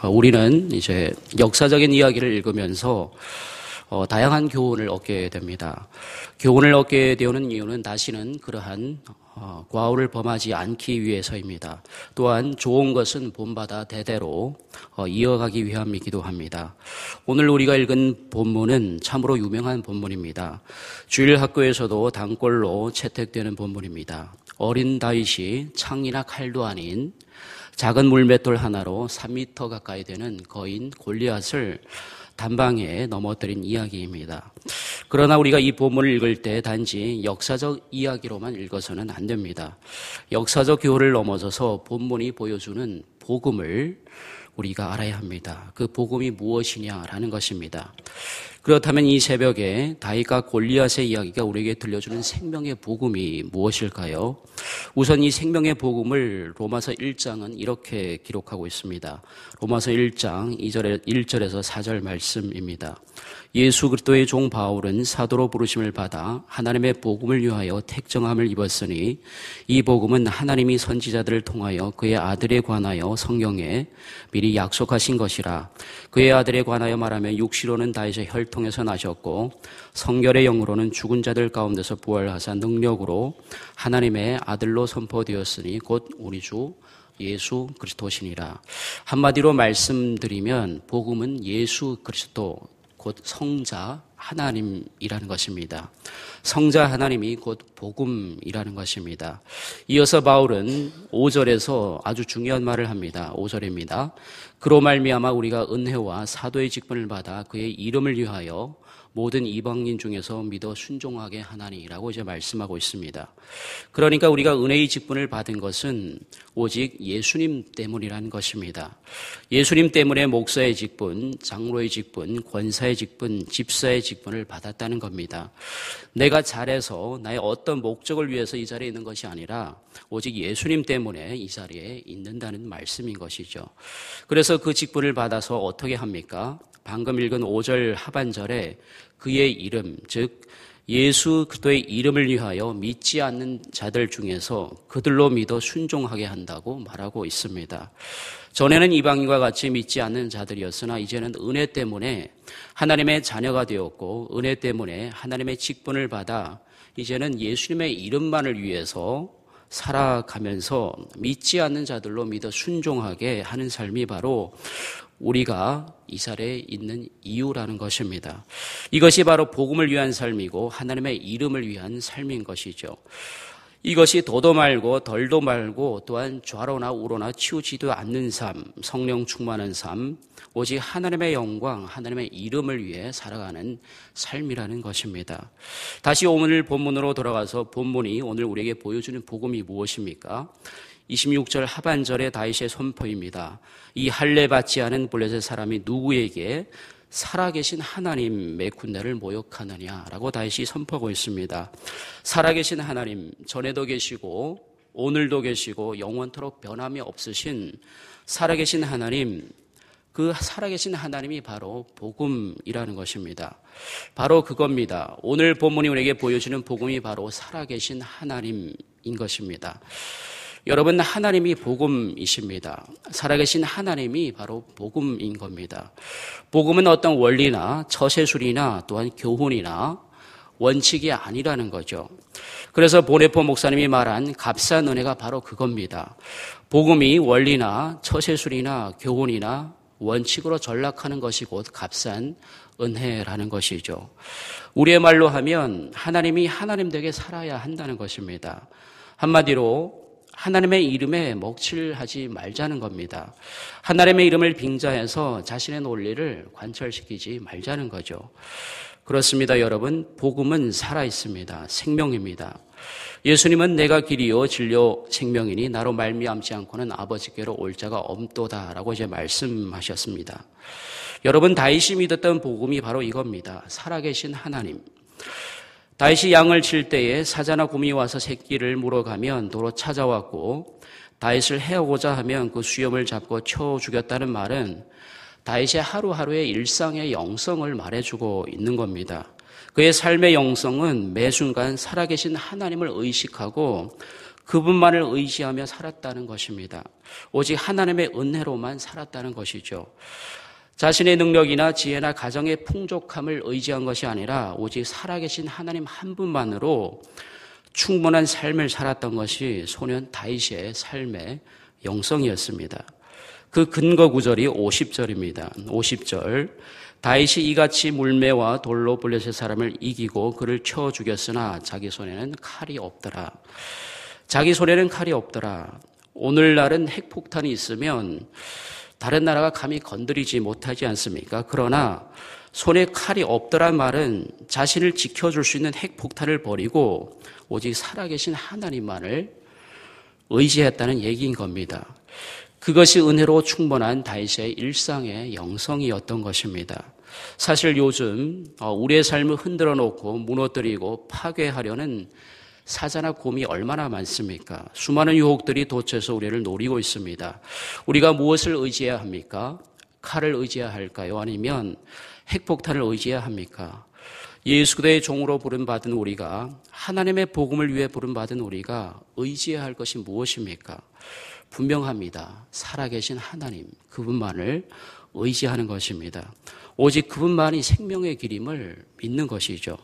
우리는 이제 역사적인 이야기를 읽으면서 다양한 교훈을 얻게 됩니다. 교훈을 얻게 되는 이유는 다시는 그러한 과오를 범하지 않기 위해서입니다. 또한 좋은 것은 본받아 대대로 이어가기 위함이기도 합니다. 오늘 우리가 읽은 본문은 참으로 유명한 본문입니다. 주일 학교에서도 단골로 채택되는 본문입니다. 어린 다윗이 창이나 칼도 아닌 작은 물맷돌 하나로 3m 가까이 되는 거인 골리앗을 단방에 넘어뜨린 이야기입니다. 그러나 우리가 이 본문을 읽을 때 단지 역사적 이야기로만 읽어서는 안 됩니다. 역사적 교훈을 넘어서서 본문이 보여주는 복음을 우리가 알아야 합니다. 그 복음이 무엇이냐라는 것입니다. 그렇다면 이 새벽에 다윗과 골리앗의 이야기가 우리에게 들려주는 생명의 복음이 무엇일까요? 우선 이 생명의 복음을 로마서 1장은 이렇게 기록하고 있습니다. 로마서 1장 1절에서 4절 말씀입니다. 예수 그리스도의 종 바울은 사도로 부르심을 받아 하나님의 복음을 위하여 택정함을 입었으니 이 복음은 하나님이 선지자들을 통하여 그의 아들에 관하여 성경에 미리 약속하신 것이라. 그의 아들에 관하여 말하면 육시로는 다윗의 혈통에서 나셨고 성결의 영으로는 죽은 자들 가운데서 부활하사 능력으로 하나님의 아들로 선포되었으니 곧 우리 주 예수 그리스도시니라. 한마디로 말씀드리면 복음은 예수 그리스도 곧 성자 하나님이라는 것입니다. 성자 하나님이 곧 복음이라는 것입니다. 이어서 바울은 5절에서 아주 중요한 말을 합니다. 5절입니다. 그로 말미암아 우리가 은혜와 사도의 직분을 받아 그의 이름을 위하여 모든 이방인 중에서 믿어 순종하게 하나니라고 이제 말씀하고 있습니다. 그러니까 우리가 은혜의 직분을 받은 것은 오직 예수님 때문이라는 것입니다. 예수님 때문에 목사의 직분, 장로의 직분, 권사의 직분, 집사의 직분을 받았다는 겁니다. 내가 잘해서 나의 어떤 목적을 위해서 이 자리에 있는 것이 아니라 오직 예수님 때문에 이 자리에 있는다는 말씀인 것이죠. 그래서 그 직분을 받아서 어떻게 합니까? 방금 읽은 5절 하반절에 그의 이름, 즉 예수 그리스도의 이름을 위하여 믿지 않는 자들 중에서 그들로 믿어 순종하게 한다고 말하고 있습니다. 전에는 이방인과 같이 믿지 않는 자들이었으나 이제는 은혜 때문에 하나님의 자녀가 되었고 은혜 때문에 하나님의 직분을 받아 이제는 예수님의 이름만을 위해서 살아가면서 믿지 않는 자들로 믿어 순종하게 하는 삶이 바로 우리가 이 자리에 있는 이유라는 것입니다. 이것이 바로 복음을 위한 삶이고 하나님의 이름을 위한 삶인 것이죠. 이것이 더도 말고 덜도 말고 또한 좌로나 우로나 치우지도 않는 삶, 성령 충만한 삶, 오직 하나님의 영광, 하나님의 이름을 위해 살아가는 삶이라는 것입니다. 다시 오늘 본문으로 돌아가서 본문이 오늘 우리에게 보여주는 복음이 무엇입니까? 26절 하반절의 다윗의 선포입니다. 이 할례 받지 않은 블레셋 사람이 누구에게 살아계신 하나님의 군대를 모욕하느냐라고 다윗이 선포하고 있습니다. 살아계신 하나님, 전에도 계시고 오늘도 계시고 영원토록 변함이 없으신 살아계신 하나님, 그 살아계신 하나님이 바로 복음이라는 것입니다. 바로 그겁니다. 오늘 본문이 우리에게 보여주는 복음이 바로 살아계신 하나님인 것입니다. 여러분, 하나님이 복음이십니다. 살아계신 하나님이 바로 복음인 겁니다. 복음은 어떤 원리나 처세술이나 또한 교훈이나 원칙이 아니라는 거죠. 그래서 보네포 목사님이 말한 값싼 은혜가 바로 그겁니다. 복음이 원리나 처세술이나 교훈이나 원칙으로 전락하는 것이 곧 값싼 은혜라는 것이죠. 우리의 말로 하면 하나님이 하나님되게 살아야 한다는 것입니다. 한마디로 하나님의 이름에 먹칠하지 말자는 겁니다. 하나님의 이름을 빙자해서 자신의 논리를 관철시키지 말자는 거죠. 그렇습니다, 여러분. 복음은 살아있습니다. 생명입니다. 예수님은 내가 길이요 진리요 생명이니 나로 말미암지 않고는 아버지께로 올 자가 없도다라고 이제 말씀하셨습니다. 여러분, 다윗이 믿었던 복음이 바로 이겁니다. 살아계신 하나님. 다윗이 양을 칠 때에 사자나 곰이 와서 새끼를 물어가면 도로 찾아왔고 다윗을 해오고자 하면 그 수염을 잡고 쳐 죽였다는 말은 다윗의 하루하루의 일상의 영성을 말해주고 있는 겁니다. 그의 삶의 영성은 매 순간 살아계신 하나님을 의식하고 그분만을 의지하며 살았다는 것입니다. 오직 하나님의 은혜로만 살았다는 것이죠. 자신의 능력이나 지혜나 가정의 풍족함을 의지한 것이 아니라 오직 살아계신 하나님 한 분만으로 충분한 삶을 살았던 것이 소년 다윗의 삶의 영성이었습니다. 그 근거 구절이 50절입니다. 50절. 다윗이 이같이 물매와 돌로 블레셋 사람을 이기고 그를 쳐 죽였으나 자기 손에는 칼이 없더라. 자기 손에는 칼이 없더라. 오늘날은 핵폭탄이 있으면 다른 나라가 감히 건드리지 못하지 않습니까? 그러나 손에 칼이 없더란 말은 자신을 지켜줄 수 있는 핵폭탄을 버리고 오직 살아계신 하나님만을 의지했다는 얘기인 겁니다. 그것이 은혜로 충분한 다윗의 일상의 영성이었던 것입니다. 사실 요즘 우리의 삶을 흔들어 놓고 무너뜨리고 파괴하려는 사자나 곰이 얼마나 많습니까? 수많은 유혹들이 도처에서 우리를 노리고 있습니다. 우리가 무엇을 의지해야 합니까? 칼을 의지해야 할까요? 아니면 핵폭탄을 의지해야 합니까? 예수 그리스도의 종으로 부름받은 우리가, 하나님의 복음을 위해 부름받은 우리가 의지해야 할 것이 무엇입니까? 분명합니다. 살아계신 하나님, 그분만을 의지하는 것입니다. 오직 그분만이 생명의 길임을 믿는 것이죠.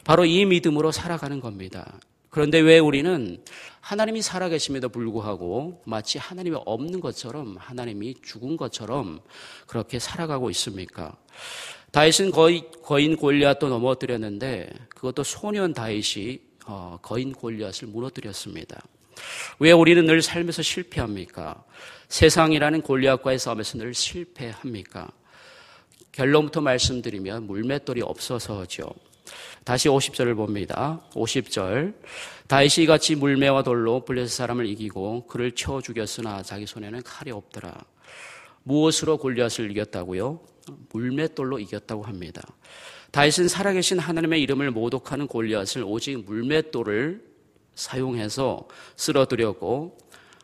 바로 이 믿음으로 살아가는 겁니다. 그런데 왜 우리는 하나님이 살아계심에도 불구하고 마치 하나님이 없는 것처럼, 하나님이 죽은 것처럼 그렇게 살아가고 있습니까? 다윗은 거인 골리앗도 넘어뜨렸는데 그것도 소년 다윗이 거인 골리앗을 무너뜨렸습니다. 왜 우리는 늘 삶에서 실패합니까? 세상이라는 골리앗과의 싸움에서 늘 실패합니까? 결론부터 말씀드리면 물맷돌이 없어서죠. 다시 50절을 봅니다. 50절. 다윗이 같이 물매와 돌로 블레셋 사람을 이기고 그를 쳐 죽였으나 자기 손에는 칼이 없더라. 무엇으로 골리앗을 이겼다고요? 물맷돌로 이겼다고 합니다. 다윗은 살아계신 하나님의 이름을 모독하는 골리앗을 오직 물맷돌을 사용해서 쓰러뜨렸고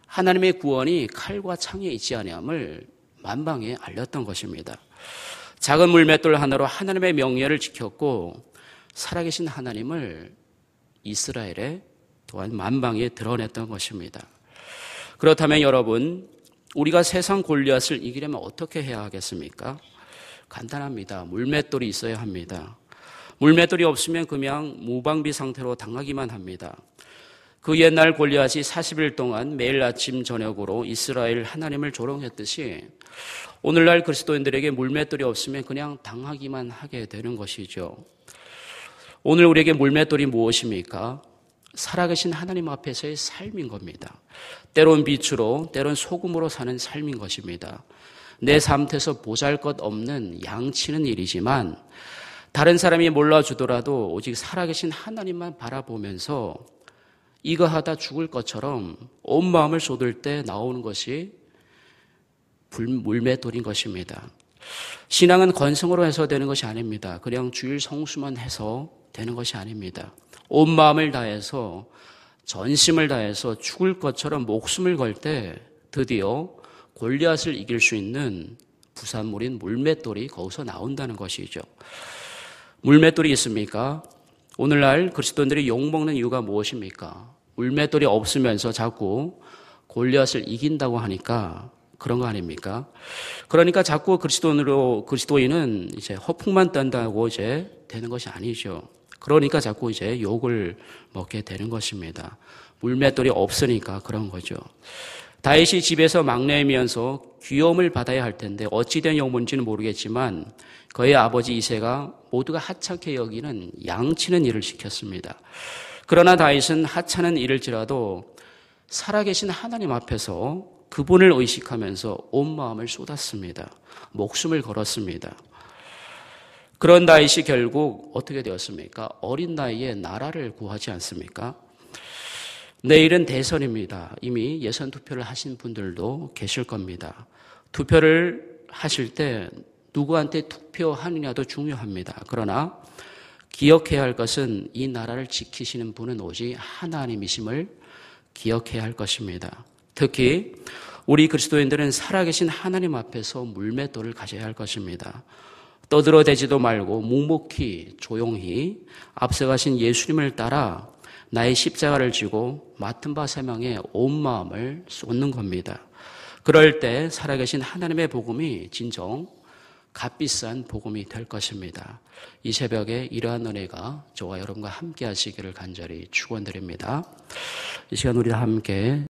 하나님의 구원이 칼과 창에 있지 아니함을 만방에 알렸던 것입니다. 작은 물맷돌 하나로 하나님의 명예를 지켰고 살아계신 하나님을 이스라엘에 또한 만방에 드러냈던 것입니다. 그렇다면 여러분, 우리가 세상 골리앗을 이기려면 어떻게 해야 하겠습니까? 간단합니다. 물맷돌이 있어야 합니다. 물맷돌이 없으면 그냥 무방비 상태로 당하기만 합니다. 그 옛날 골리앗이 40일 동안 매일 아침 저녁으로 이스라엘 하나님을 조롱했듯이 오늘날 그리스도인들에게 물맷돌이 없으면 그냥 당하기만 하게 되는 것이죠. 오늘 우리에게 물맷돌이 무엇입니까? 살아계신 하나님 앞에서의 삶인 겁니다. 때론 빛으로, 때론 소금으로 사는 삶인 것입니다. 내 삶에서 보잘것없는 양치는 일이지만 다른 사람이 몰라주더라도 오직 살아계신 하나님만 바라보면서 이거 하다 죽을 것처럼 온 마음을 쏟을 때 나오는 것이 물맷돌인 것입니다. 신앙은 건성으로 해서 되는 것이 아닙니다. 그냥 주일 성수만 해서 되는 것이 아닙니다. 온 마음을 다해서 전심을 다해서 죽을 것처럼 목숨을 걸 때 드디어 골리앗을 이길 수 있는 부산물인 물맷돌이 거기서 나온다는 것이죠. 물맷돌이 있습니까? 오늘날 그리스도인들이 욕먹는 이유가 무엇입니까? 물맷돌이 없으면서 자꾸 골리앗을 이긴다고 하니까 그런 거 아닙니까? 그러니까 자꾸 그리스도인은 이제 허풍만 떤다고 이제 되는 것이 아니죠. 그러니까 자꾸 이제 욕을 먹게 되는 것입니다. 물맷돌이 없으니까 그런 거죠. 다윗이 집에서 막내이면서 귀여움을 받아야 할 텐데 어찌된 영문인지는 모르겠지만 그의 아버지 이새가 모두가 하찮게 여기는 양치는 일을 시켰습니다. 그러나 다윗은 하찮은 일일지라도 살아계신 하나님 앞에서 그분을 의식하면서 온 마음을 쏟았습니다. 목숨을 걸었습니다. 그런 다윗이 결국 어떻게 되었습니까? 어린 나이에 나라를 구하지 않습니까? 내일은 대선입니다. 이미 예선 투표를 하신 분들도 계실 겁니다. 투표를 하실 때 누구한테 투표하느냐도 중요합니다. 그러나 기억해야 할 것은 이 나라를 지키시는 분은 오직 하나님이심을 기억해야 할 것입니다. 특히 우리 그리스도인들은 살아계신 하나님 앞에서 물맷돌을 가져야 할 것입니다. 떠들어대지도 말고 묵묵히 조용히 앞서가신 예수님을 따라 나의 십자가를 지고 맡은 바 사명에 온 마음을 쏟는 겁니다. 그럴 때 살아계신 하나님의 복음이 진정 값비싼 복음이 될 것입니다. 이 새벽에 이러한 은혜가 저와 여러분과 함께 하시기를 간절히 축원드립니다. 이 시간 우리 다 함께